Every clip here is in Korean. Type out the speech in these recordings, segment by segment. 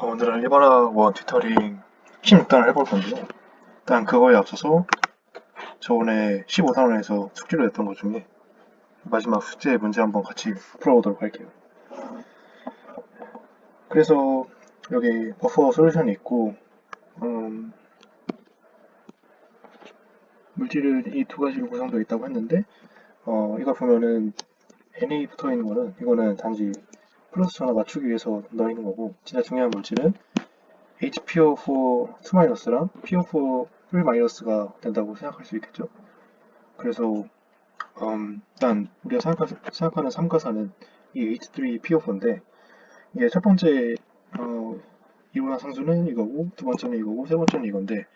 오늘은 리바라 원 튜터링 16단을 해볼 건데요. 일단 그거에 앞서서 저번에 15단원에서 숙제로 냈던 것 중에 마지막 숙제 문제 한번 같이 풀어보도록 할게요. 그래서 여기 버퍼 솔루션이 있고 물질은 이 두 가지로 구성되어 있다고 했는데 이걸 보면은 NA 붙어있는 거는 이거는 단지 플러스 전화 맞추기 위해서 넣어 있는 거고, 진짜 중요한 물질은 HPO4 2-랑 PO4 3-가 된다고 생각할 수 있겠죠. 그래서 일단 우리가 생각하는 삼가사는 이 H3PO4인데, 이게 첫 번째 이온화 상수는 이거고, 두 번째는 이거고, 세 번째는 이건데,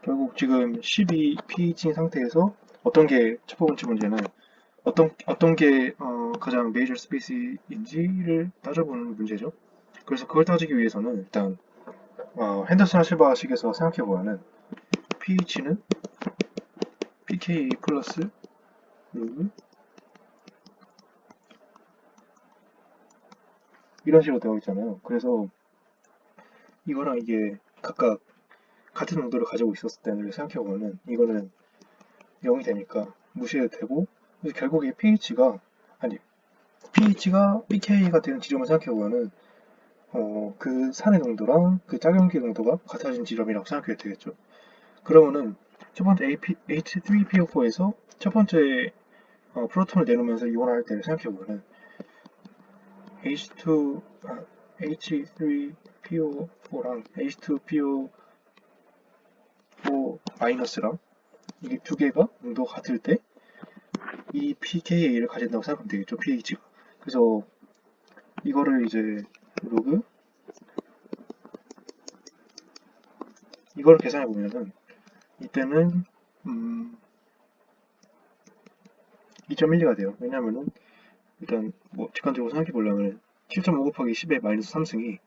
결국 지금 12pH인 상태에서 어떤 게 첫 번째 문제는 어떤 게 가장 메이저 스페이스인지를 따져보는 문제죠. 그래서 그걸 따지기 위해서는 일단 핸더슨 실바식에서 생각해보면은 pH는 pKa 플러스 로그 이런 식으로 되어 있잖아요. 그래서 이거랑 이게 각각 같은 농도를 가지고 있었을 때는 생각해보면은 이거는 0이 되니까 무시해도 되고, 그래서 결국에 pH가 pK가 되는 지점을 생각해보면은 그 산의 농도랑 그 짝염기 농도가 같아진 지점이라고 생각해도 되겠죠. 그러면은 첫 번째 H3PO4에서 첫 번째 프로톤을 내놓으면서 이온화할 때를 생각해보면은 H3PO4랑 H2PO4 마이너스랑 이게 두 개가 농도가 같을 때 이 pKa를 가진다고 생각하면 되겠죠, pH가. 그래서 이거를 이제 로그 이거를 계산해 보면은 이때는 2.12가 돼요. 왜냐면은 일단 뭐 직관적으로 생각해 보려면 7.5 곱하기 10의 마이너스 3승이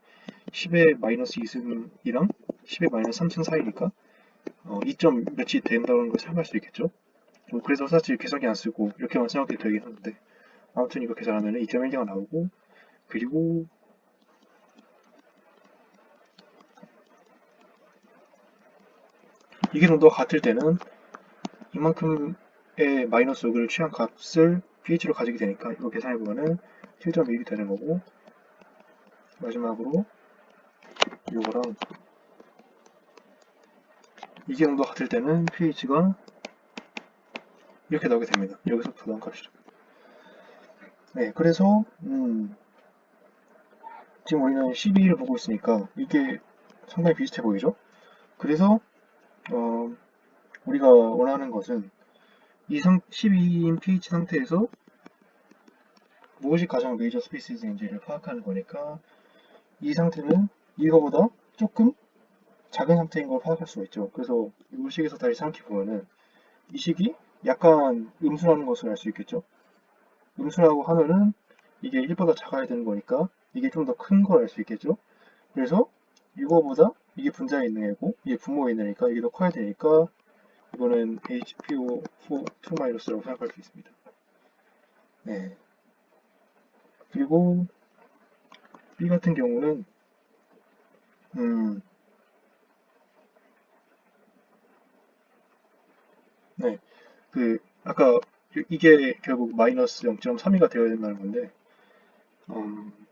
10의 마이너스 2승이랑 10의 마이너스 3승 사이니까 2점 몇이 된다는 걸 생각할 수 있겠죠. 뭐 그래서 사실 계산기 안 쓰고 이렇게만 생각해도 되긴 하는데, 아무튼 이거 계산하면 2.12가 나오고, 그리고 이게 농도가 같을 때는 이만큼의 마이너스 여기를 취한 값을 pH로 가지게 되니까 이거 계산해보면은 7.1이 되는 거고, 마지막으로 이거랑 이게 농도가 같을 때는 pH가 이렇게 나오게 됩니다. 여기서부터 나온 값이죠. 네, 그래서 지금 우리는 12를 보고 있으니까 이게 상당히 비슷해 보이죠? 그래서 우리가 원하는 것은 12인 pH 상태에서 무엇이 가장 메이저 스페이스인지를 파악하는 거니까, 이 상태는 이거보다 조금 작은 상태인 걸 파악할 수가 있죠. 그래서 이 식에서 다시 생각해보면은 이 식이 약간 음수라는 것을 알 수 있겠죠. 음수라고 하면은 이게 1보다 작아야 되는 거니까 이게 좀 더 큰 걸 알 수 있겠죠. 그래서 이거보다 이게 분자에 있는 애고 이게 분모에 있는 애니까 이게 더 커야 되니까 이거는 HPO4 2-라고 생각할 수 있습니다. 네. 그리고 B 같은 경우는 네. 아까 이게 결국 마이너스 0.32가 되어야 된다는 건데,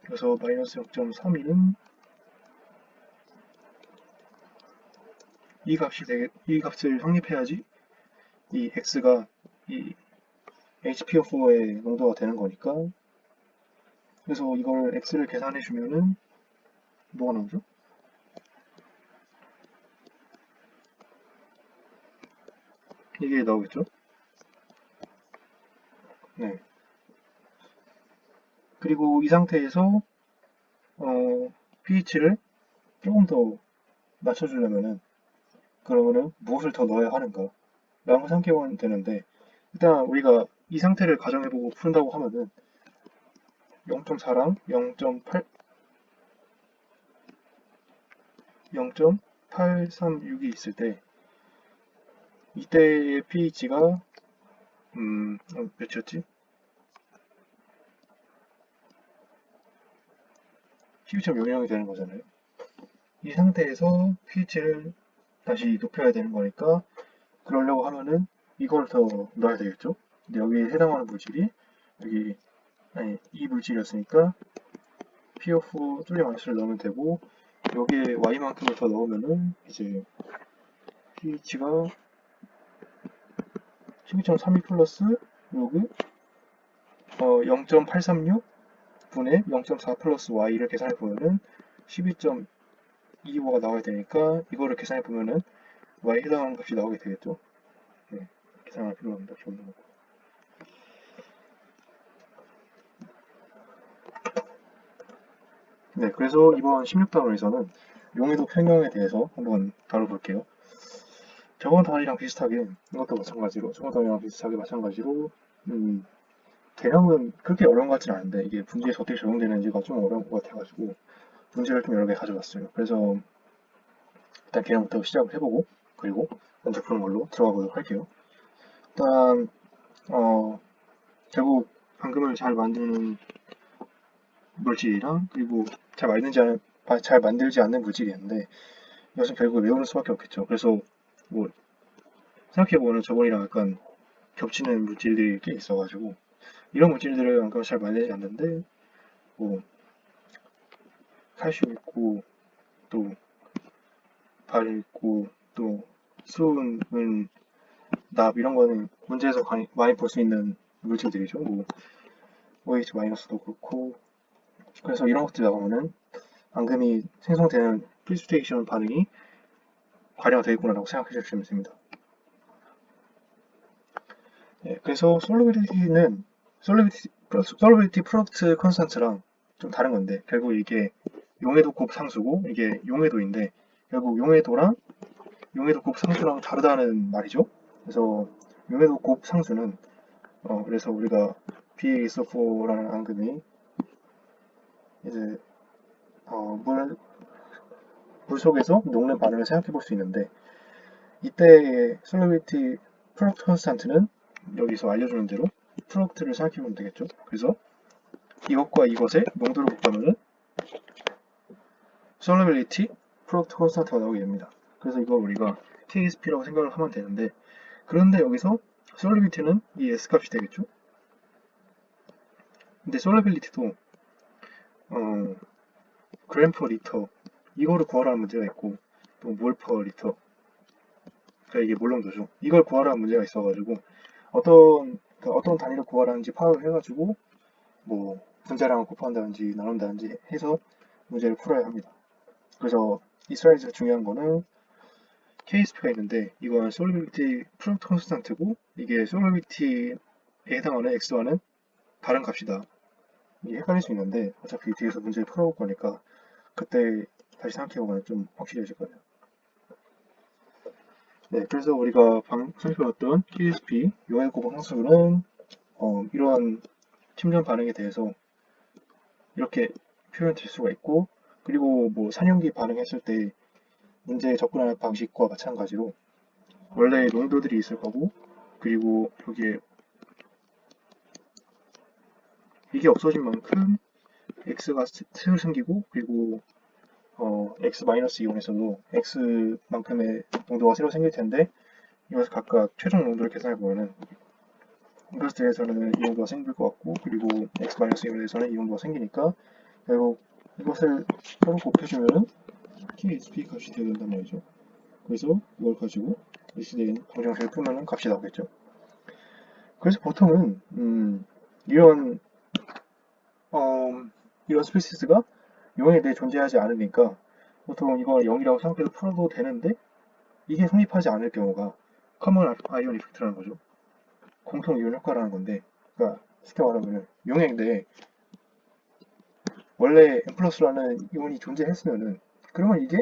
그래서 마이너스 0.32는 이 값을 성립해야지 이 x가 이 HPO4의 농도가 되는 거니까. 그래서 이걸 x를 계산해 주면은 뭐가 나오죠? 이게 나오겠죠? 네. 그리고 이 상태에서 pH를 조금 더 낮춰주려면은 그러면은 무엇을 더 넣어야 하는가? 라고 생각해보면 되는데, 일단 우리가 이 상태를 가정해보고 푼다고 하면은 0.4랑 0.8, 0.836이 있을 때 이때의 pH가 몇이었지? pH0이 되는 거잖아요. 이 상태에서 pH를 다시 높여야 되는 거니까 그러려고 하면은 이걸 더 넣어야 되겠죠. 근데 여기에 해당하는 물질이 여기 아니 이 물질이었으니까 PO4 쫄리 마이너스를 넣으면 되고 여기에 Y만큼을 더 넣으면은 이제 pH가 12.32 플러스 로그 0.836 분의 0.4 플러스 y를 계산해 보면은 12.25가 나와야 되니까 이거를 계산해 보면은 y에 해당하는 값이 나오게 되겠죠. 네, 계산할 필요가 없는 거고. 네, 그래서 이번 16단원에서는 용해도 평형에 대해서 한번 다뤄볼게요. 저번 단원이랑 비슷하게 이것도 마찬가지로 저번 단원이랑 비슷하게 마찬가지로 개념은 그렇게 어려운 것 같지는 않은데 이게 분지에서 어떻게 적용되는지가 좀 어려운 것 같아가지고 문제를 좀 여러 개 가져왔어요. 그래서 일단 개념부터 시작을 해보고 그리고 먼저 푸는 걸로 들어가 보도록 할게요. 일단 결국 방금을 잘 만드는 물질이랑 그리고 잘 만들지 않는 물질이었는데 이것은 결국 외우는 수밖에 없겠죠. 그래서 뭐 생각해보면 저번이랑 약간 겹치는 물질들이 꽤 있어가지고 이런 물질들을 아까 잘 만들지 않는데 뭐 칼슘 있고 또 발 있고 또 수은, 납 이런 거는 문제에서 많이 볼 수 있는 물질들이죠. 뭐 OH 마이너스도 그렇고 그래서 이런 것들 나오면은 앙금이 생성되는 프리시피테이션 반응이 발휘되겠구나라고 생각해 주시면 됩니다. 네, 그래서 솔루빌리티 프로덕트 컨스턴트랑 좀 다른 건데 결국 이게 용해도 곱상수고 이게 용해도인데 결국 용해도 곱상수랑 다르다는 말이죠. 그래서 용해도 곱상수는 그래서 우리가 BaSO4라는 앙금이 이제 물 속에서 녹는 반응을 생각해 볼 수 있는데 이때의 솔루빌리티 프로덕트 컨스턴트는 여기서 알려주는 대로 프로덕트를 생각해 보면 되겠죠. 그래서 이것과 이것의 농도를 곱하면은 솔루빌리티 프로덕트 컨스턴트가 나오게 됩니다. 그래서 이걸 우리가 KSP라고 생각을 하면 되는데 그런데 여기서 솔루빌리티는 이 S값이 되겠죠. 근데 솔루빌리티도 그램 퍼 리터 이거를 구하라는 문제가 있고 또 몰 퍼 리터 그러니까 이게 몰농도죠. 이걸 구하라는 문제가 있어가지고 어떤 단위를 구하라는지 파악을 해가지고 뭐 분자량을 곱한다든지 나눈다든지 해서 문제를 풀어야 합니다. 그래서 이 슬라이드에서 중요한 거는 KSP가 있는데 이건 솔루빌리티 프로덕트 컨스턴트고 이게 솔루빌리티에 해당하는 X와는 다른 값이다. 이게 헷갈릴 수 있는데 어차피 뒤에서 문제를 풀어볼 거니까 그때 다시 생각해보면 좀 확실해질 거예요. 네, 그래서 우리가 방금 살펴봤던 KSP 요해고방 상수는 이러한 침전 반응에 대해서 이렇게 표현될 수가 있고 그리고 뭐 산용기 반응했을 때 문제에 접근하는 방식과 마찬가지로 원래 농도들이 있을 거고 그리고 여기에 이게 없어진 만큼 X가 새로 생기고 그리고 X-이온에서도 X만큼의 농도가 새로 생길 텐데 이것을 각각 최종 농도를 계산해 보면은 이것들에서는 이 농도가 생길 것 같고 그리고 X-이온에서는 이 농도가 생기니까 결국 이것을 서로 곱해주면은 KSP 값이 되어야 된단 말이죠. 그래서 이걸 가지고 리스된 방정식을 풀면은 값이 나오겠죠. 그래서 보통은 이런 이런 스피시스가 용에 대해 존재하지 않으니까 보통 이걸 0이라고 생각해서 풀어도 되는데 이게 성립하지 않을 경우가 커먼 아이온 이펙트라는 거죠. 공통 이온 효과라는 건데 그러니까 쉽게 말하면 용액 원래 M 플러스라는 이온이 존재했으면은 그러면 이게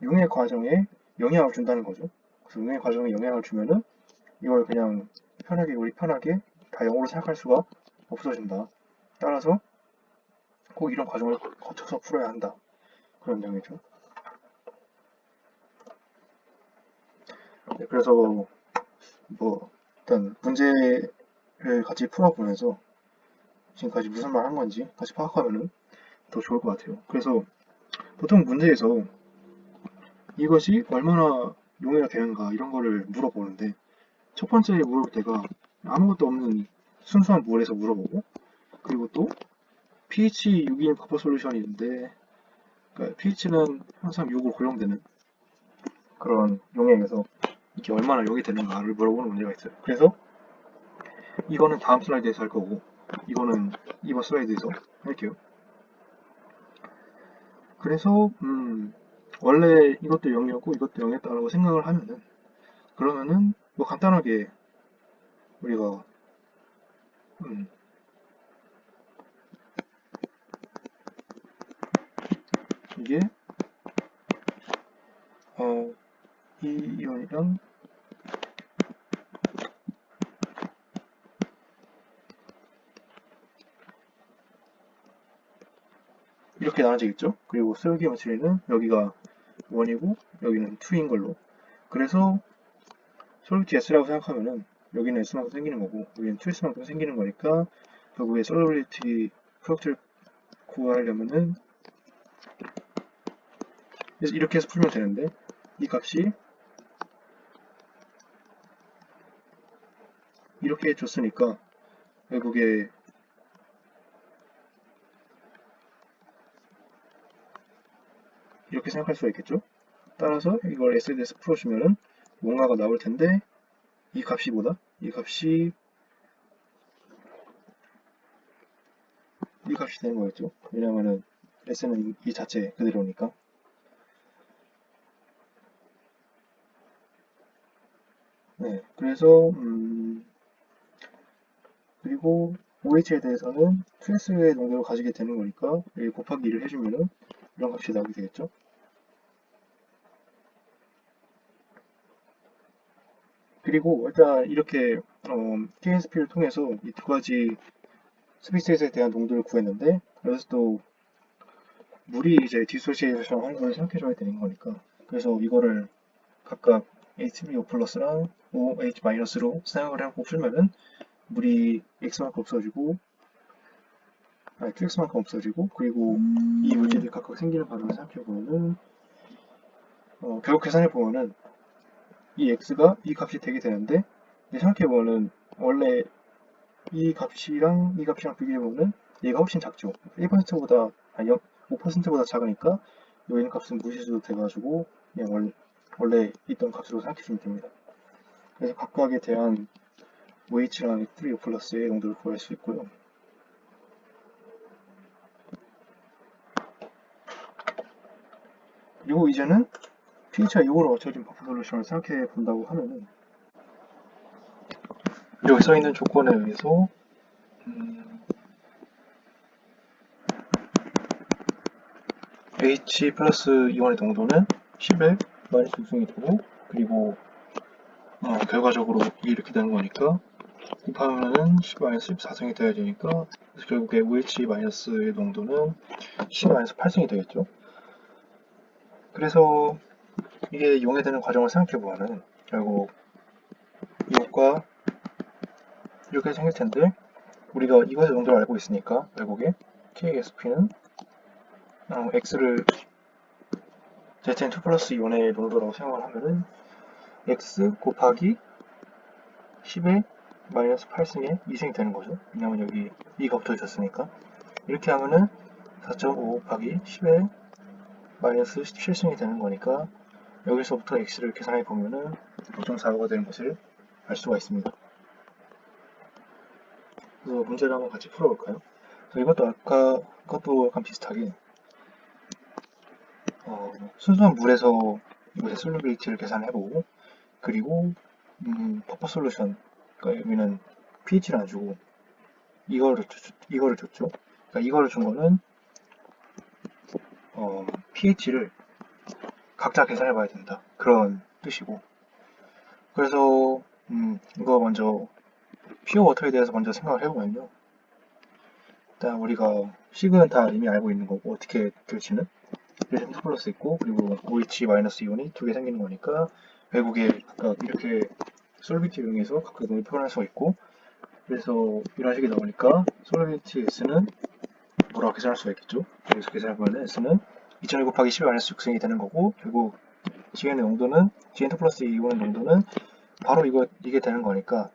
용액 과정에 영향을 준다는 거죠. 그래서 용액 과정에 영향을 주면은 이걸 그냥 우리 편하게 다 0으로 생각할 수가 없어진다. 따라서 꼭 이런 과정을 거쳐서 풀어야 한다. 그런 내용이죠. 네, 그래서 뭐 일단 문제를 같이 풀어보면서 지금까지 무슨 말 한 건지 같이 파악하면은 더 좋을 것 같아요. 그래서 보통 문제에서 이것이 얼마나 용해가 되는가 이런 거를 물어보는데 첫 번째 물어볼 때가 아무것도 없는 순수한 물에서 물어보고 그리고 또 pH 6인 버퍼 솔루션이 있는데 그러니까 pH는 항상 6으로 고정되는 그런 용액에서 이게 얼마나 용이 되는가를 물어보는 문제가 있어요. 그래서 이거는 다음 슬라이드에서 할 거고 이거는 이번 슬라이드에서 할게요. 그래서 원래 이것도 0이었고 이것도 0이었다라고 생각을 하면은 그러면은 뭐 간단하게 우리가 이게 이 이온이랑 이렇게 나눠지겠죠? 그리고 솔기온치리는 여기가 1이고 여기는 2인 걸로 그래서 솔비티 S라고 생각하면은 여기는 S만큼 생기는 거고 여기는 2S만큼 생기는 거니까 결국에 솔비티 프로덕트를 구하려면은 이렇게 해서 풀면 되는데 이 값이 이렇게 줬으니까 결국에 이렇게 생각할 수가 있겠죠? 따라서 이걸 S에 대해서 풀어주면은 뭔가가 나올 텐데 이 값이 뭐다? 이 값이 되는 거겠죠? 왜냐면은 S는 이 자체 그대로니까. 네, 그래서 그리고 OH에 대해서는 2S의 농도를 가지게 되는 거니까 여기 곱하기 2를 해주면은 이런 값이 나오게 되겠죠? 그리고 일단 이렇게 KSP를 통해서 이 두 가지 스피시스에 대한 농도를 구했는데 그래서 또 물이 이제 디소시에이션 하는 걸 생각해줘야 되는 거니까 그래서 이거를 각각 H2O 플러스랑 OH 마이너스로 사용을 하고 풀면은 물이 X만큼 없어지고 아니 2X만큼 없어지고 그리고 이 물질이 각각 생기는 반응을 생각해보면은 결국 계산해보면은 이 X가 이 값이 되게 되는데 생각해보면은 원래 이 값이랑 이 값이랑 비교해보면 얘가 훨씬 작죠. 1%보다 아니 5%보다 작으니까 여기 있는 값은 무시해도 돼가지고 그냥 원래 있던 값으로 생각해주면 됩니다. 그래서 각각에 대한 OH랑 H3O 플러스의 용도를 구할 수 있고요. 그리고 이제는 pH가 6으로 맞춰진 버프 솔루션을 생각해 본다고 하면은 여기 써있는 조건에 의해서 H 플러스 이온의 농도는 10에 마이너스 6승이 되고 그리고 결과적으로 이렇게 되는 거니까 곱하면은 10-14승이 돼야 되니까 그래서 결국에 OH-의 농도는 10-8승이 되겠죠. 그래서 이게 용해되는 과정을 생각해보면은 결국 이것과 이렇게 생길 텐데 우리가 이것의 농도를 알고 있으니까 결국에 KSP는 X를 ZN2 플러스 이온의 농도라고 생각을 하면은 X 곱하기 10의 마이너스 8승에 2승이 되는 거죠. 왜냐면 여기 이가 붙어있었으니까 이렇게 하면은 4.5 곱하기 10의 마이너스 17승이 되는 거니까 여기서부터 x를 계산해 보면은 5.45가 되는 것을 알 수가 있습니다. 그래서 문제를 한번 같이 풀어볼까요? 이것도 아까 것도 약간 비슷하게 순수한 물에서 이것의 솔루빌리티를 계산해보고 그리고 퍼퍼 솔루션 그러니까 여기는 pH를 안 주고 이거를 줬죠. 그러니까 이거를 준 거는 pH를 각자 계산해 봐야 된다. 그런 뜻이고. 그래서, 이거 먼저, 퓨어 워터에 대해서 먼저 생각을 해보면요. 일단 우리가 식은 다 이미 알고 있는 거고, 어떻게 될지는. 그래서 2 플러스 있고, 그리고 OH 마이너스 이온이 두 개 생기는 거니까, 결국에 각각 이렇게 솔비티 이용해서 각각 농을 표현할 수가 있고, 그래서 이런 식이 나오니까, 솔비티 S는 뭐라고 계산할 수가 있겠죠. 여기서 계산해보면 S는 2000 곱하기 10-6승이 되는 거고, 결국 GN의 농도는 GN2 플러스 이온의 농도는 바로 이게 되는 거니까.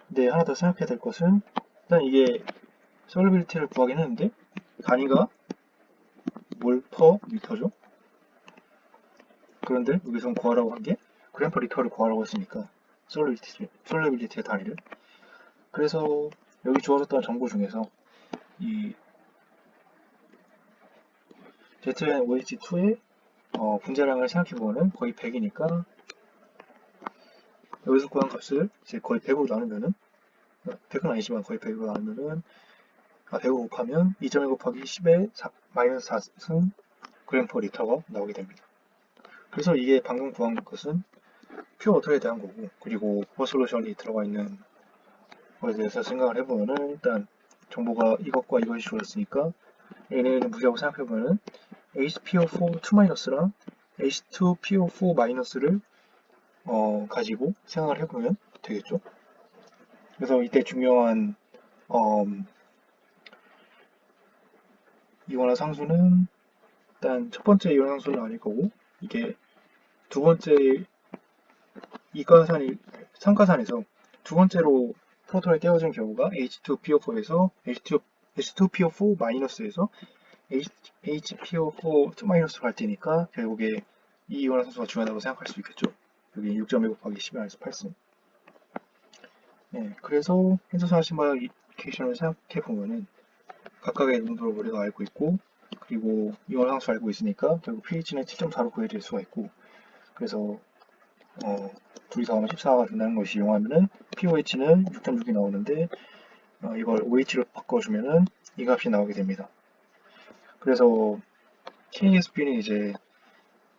근데 하나 더 생각해야 될 것은, 일단 이게 솔루빌리티를 구하긴 했는데 단위가 몰 퍼 리터죠. 그런데 여기서 구하라고 한 게 그램 퍼 리터를 구하라고 했으니까 솔루빌리티의 단위를. 그래서 여기 주어졌던 정보 중에서 이 ZnOH2의 분자량을 생각해보면 거의 100이니까 여기서 구한 값을 이제 거의 100으로 나누면은, 100은 아니지만 거의 100으로 나누면은, 100으로 곱하면 2.1 곱하기 10의 마이너스 4승 그램 퍼 리터가 나오게 됩니다. 그래서 이게 방금 구한 것은 퓨어 워터에 대한 거고, 그리고 포솔루션이 들어가 있는 거에 대해서 생각을 해보면은, 일단 정보가 이것과 이것이 주어졌으니까 얘네는 무리하고 생각해보면은 H2PO4 2-랑 H2PO4- 가지고 생각을 해보면 되겠죠. 그래서 이때 중요한 이온화 상수는 일단 첫 번째 이온화 상수는 아닐 거고, 이게 두 번째 삼가산에서 두 번째로 프로톤이 떼어진 경우가 H2PO4에서 H2PO4-에서 HPO4 2- 갈 테니까 결국에 이 이온화 상수가 중요하다고 생각할 수 있겠죠. 여기 6.1 곱하기 10-8승. 네, 그래서 henderson 시뮬레이션을 생각해 보면은 각각의 농도를 우리가 알고 있고, 그리고 이온 상수 알고 있으니까 결국 pH는 7.4로 구해질 수가 있고, 그래서 둘이 더하면 14가 된다는 것이 이용하면은 pOH는 6.6이 나오는데, 이걸 OH로 바꿔주면은 이 값이 나오게 됩니다. 그래서 KSP는 이제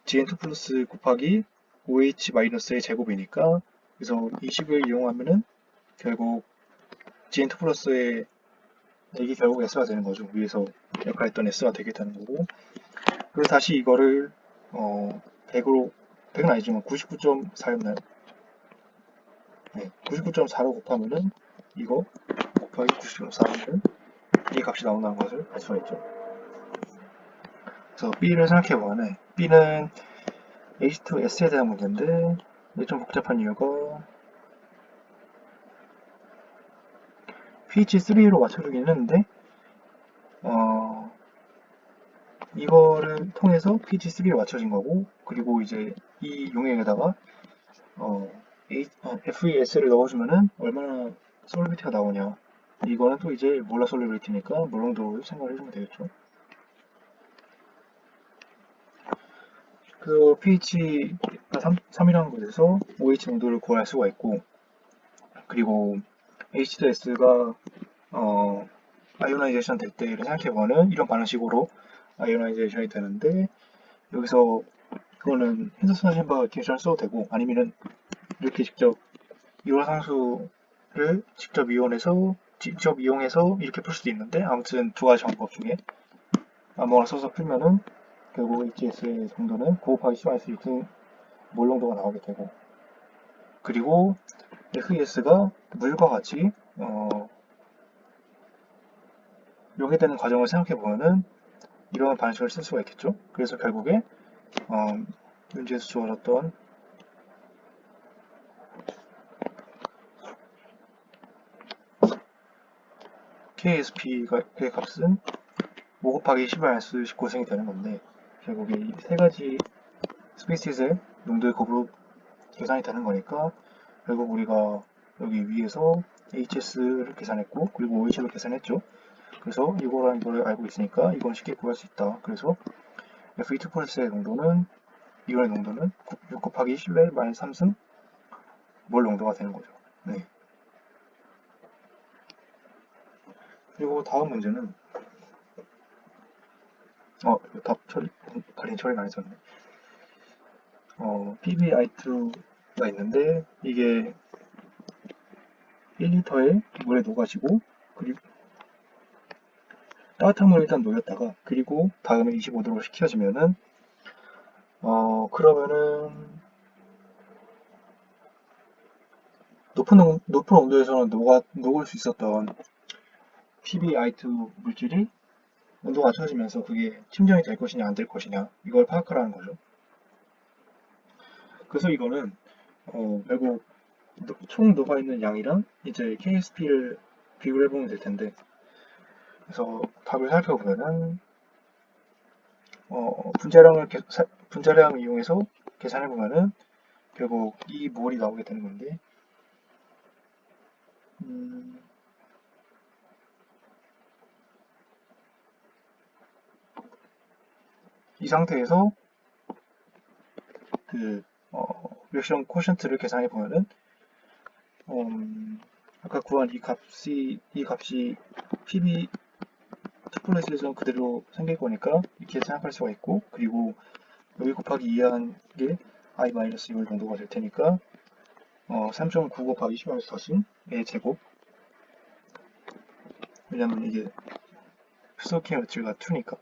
GN2 플러스 곱하기 OH 마이너스의 제곱이니까, 그래서 20을 이용하면은 결국 GN2 플러스의 이게 결국 S가 되는 거죠. 위에서 역할했던 S가 되게 되는 거고, 그래서 다시 이거를 100은 아니지만 99.4였나요? 네, 99.4로 곱하면은 이거 곱하기 99.4하면은 이 값이 나온다는 것을 알 수가 있죠. 그래서 B를 생각해보면 B는 H2S에 대한 문제인데, 이게 좀 복잡한 이유가 pH3로 맞춰주긴 했는데, 이거를 통해서 pH3로 맞춰진 거고, 그리고 이제 이 용액에다가 FES를 넣어주면은 얼마나 솔루비티가 나오냐. 이거는 또 이제 몰라 솔루비티니까 물농도를 생각을 해주면 되겠죠. 그 pH가 3이라는 곳에서 OH 농도를 구할 수가 있고, 그리고 H2S가 아이오나이제이션 될 때를 생각해보면 이런 방식으로 아이오나이제이션이 되는데, 여기서 그거는 핸더슨 시뮬레이션을 써도 되고, 아니면은 이렇게 직접 이온화상수를 직접 이용해서 이렇게 풀 수도 있는데, 아무튼 두 가지 방법 중에 아무거나 써서 풀면은 결국 HS의 정도는 9 곱하기 10-6승 몰 농도가 나오게 되고, 그리고 FES가 물과 같이 용해되는 과정을 생각해 보면은 이런 방식을 쓸 수가 있겠죠. 그래서 결국에 문제에서 주어졌던 KSP의 값은 5 곱하기 10-19승이 되는 건데, 결국에 이 세 가지 스피시스의 농도의 곱으로 계산이 되는 거니까, 결국 우리가 여기 위에서 HS를 계산했고, 그리고 OH를 계산했죠. 그래서 이거랑 이거를 알고 있으니까 이건 쉽게 구할 수 있다. 그래서 Fe2 플러스의 농도는, 이온의 농도는 6 곱하기 10의 -3승 몰 농도가 되는 거죠. 네. 그리고 다음 문제는 답 처리, 가린 처리가 안 했었네. PbI2가 있는데, 이게 1리터의 물에 녹아지고, 그리고 따뜻한 물을 일단 녹였다가, 그리고 다음에 25도로 식혀지면은, 그러면은 높은 온도에서는 녹을 수 있었던 PbI2 물질이 온도가 낮춰지면서 그게 팀전이 될 것이냐 안 될 것이냐 이걸 파악하라는 거죠. 그래서 이거는 결국 총 녹아 있는 양이랑 이제 KSP를 비교를 해보면 될 텐데, 그래서 답을 살펴보면은 분자량을 이용해서 계산해 보면은 결국 이 몰이 나오게 되는 건데, 이 상태에서 그 리액션 코션트를 계산해 보면은 아까 구한 이 값이 PB 투플러스에서 그대로 생길 거니까 이렇게 생각할 수가 있고, 그리고 여기 곱하기 2한 게 i-1 정도가 될 테니까 3.9 곱하기 10 더싱의 제곱, 왜냐면 이게 수석의 어치가 2니까.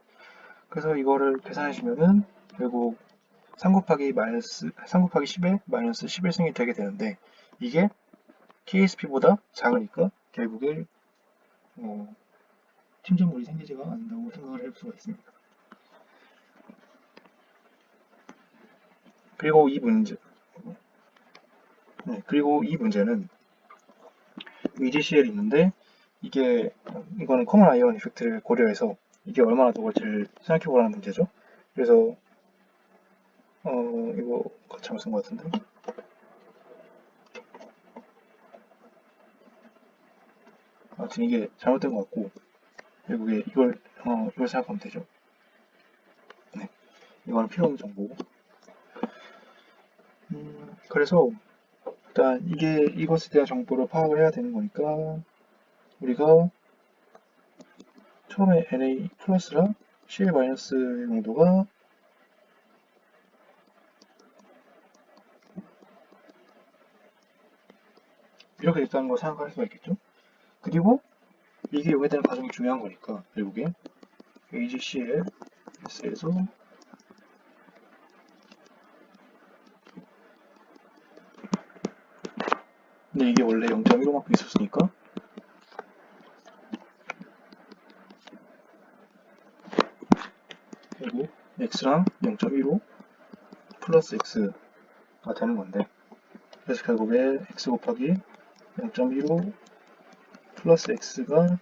그래서 이거를 계산해 주면은 결국 3 곱하기 10의 마이너스 11승이 되게 되는데, 이게 KSP보다 작으니까 결국에 팀전물이 생기지가 않는다고 생각을 할 수가 있습니다. 그리고 이 문제는 EGCL이 있는데, 이거는 커먼 아이언 이펙트를 고려해서 이게 얼마나 더 걸지를 생각해 보라는 문제죠. 그래서 이거 잘못 쓴 것 같은데. 아무튼 이게 잘못된 것 같고, 결국에 이걸 생각하면 되죠. 네, 이거는 필요 없는 정보고. 그래서 일단 이것에 대한 정보를 파악을 해야 되는 거니까, 우리가 처음에 NA 플러스랑 CL 마이너스 용도가 이렇게 됐다는 걸 생각할 수가 있겠죠. 그리고 이게 용해되는 과정이 중요한 거니까, 결국에 AGCL S에서 근데 이게 원래 0.15만큼 있었으니까 그리고 x랑 0.15 플러스 x가 되는 건데, 그래서 결국에 x 곱하기 0.15 플러스 x가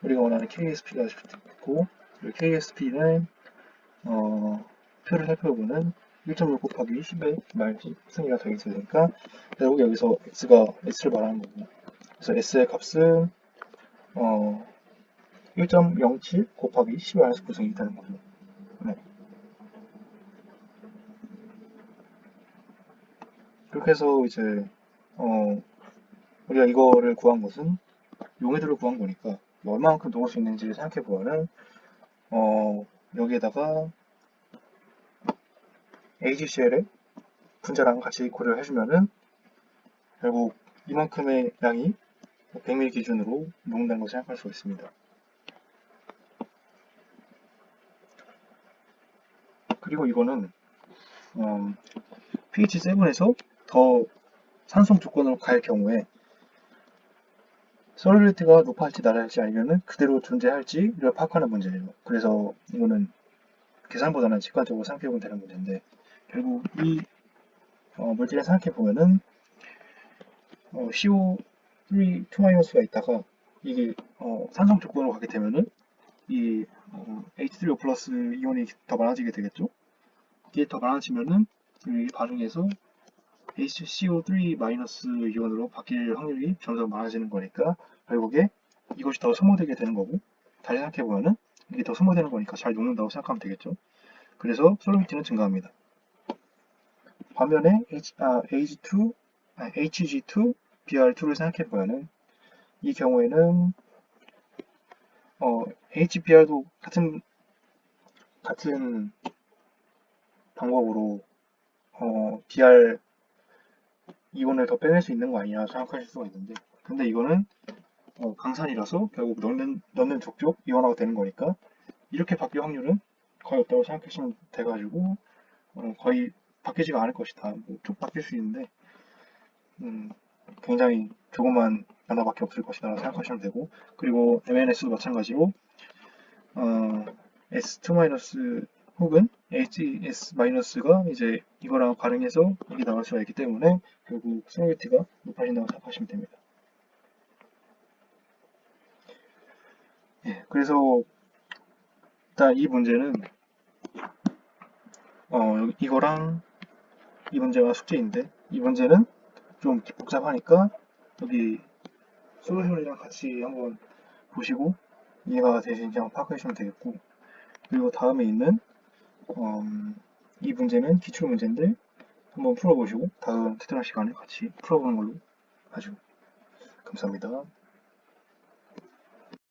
우리가 원하는 KSP가 됐고, 그리고 KSP는 표를 살펴보면 1.6 곱하기 10의 마이너스 승이가 되게 되니까 결국 여기서 x를 말하는 거고, 그래서 s의 값은 1.07 곱하기 10의 마이너스 9승이 되는 거죠. 네. 그렇게 해서 이제 우리가 이거를 구한 것은 용해도를 구한 거니까 얼마만큼 녹을 수 있는지 생각해 보면은 여기에다가 AGCL의 분자랑 같이 고려를 해주면은 결국 이만큼의 양이 100ml 기준으로 녹는다는 걸 생각할 수가 있습니다. 그리고 이거는 pH 7에서 더 산성 조건으로 갈 경우에 솔루빌리티가 높아질지 낮아질지 아니면은 그대로 존재할지를 파악하는 문제예요. 그래서 이거는 계산보다는 직관적으로 생각해보면 되는 문제인데, 결국 이 물질을 생각해보면은 CO3 2-가 있다가 이게 산성 조건으로 가게 되면은 이 H3O 플러스 이온이 더 많아지게 되겠죠. 이게 더 많아지면은 이 반응에서 HCO3 마이너스 이온으로 바뀔 확률이 점점 많아지는 거니까 결국에 이것이 더 소모되게 되는 거고, 다시 생각해보면은 이게 더 소모되는 거니까 잘 녹는다고 생각하면 되겠죠. 그래서 솔루비티는 증가합니다. 반면에 HG2, BR2를 생각해보면은 이 경우에는 HBr도 같은 방법으로 BR 이온을 더 빼낼 수 있는 거 아니냐 생각하실 수가 있는데, 근데 이거는 강산이라서 결국 넣는 족족 이온화가 되는 거니까 이렇게 바뀔 확률은 거의 없다고 생각하시면 돼가지고 거의 바뀌지가 않을 것이다. 쭉 바뀔 수 있는데 굉장히 조그만 변화밖에 없을 것이다 생각하시면 되고, 그리고 MNS도 마찬가지로 S2- 혹은 HS-가 이제 이거랑 반응해서 이게 나올 수가 있기 때문에 결국 스로게티가 높아진다고 생각하시면 됩니다. 예, 그래서 일단 이 문제는 이거랑 이 문제가 숙제인데 이 문제는 좀 복잡하니까 여기 솔루션이랑 같이 한번 보시고 이해가 되시는지 한번 파악해 주시면 되겠고, 그리고 다음에 있는 이 문제는 기출 문제인데 한번 풀어보시고 다음 특별한 시간에 같이 풀어보는 걸로 하죠. 감사합니다.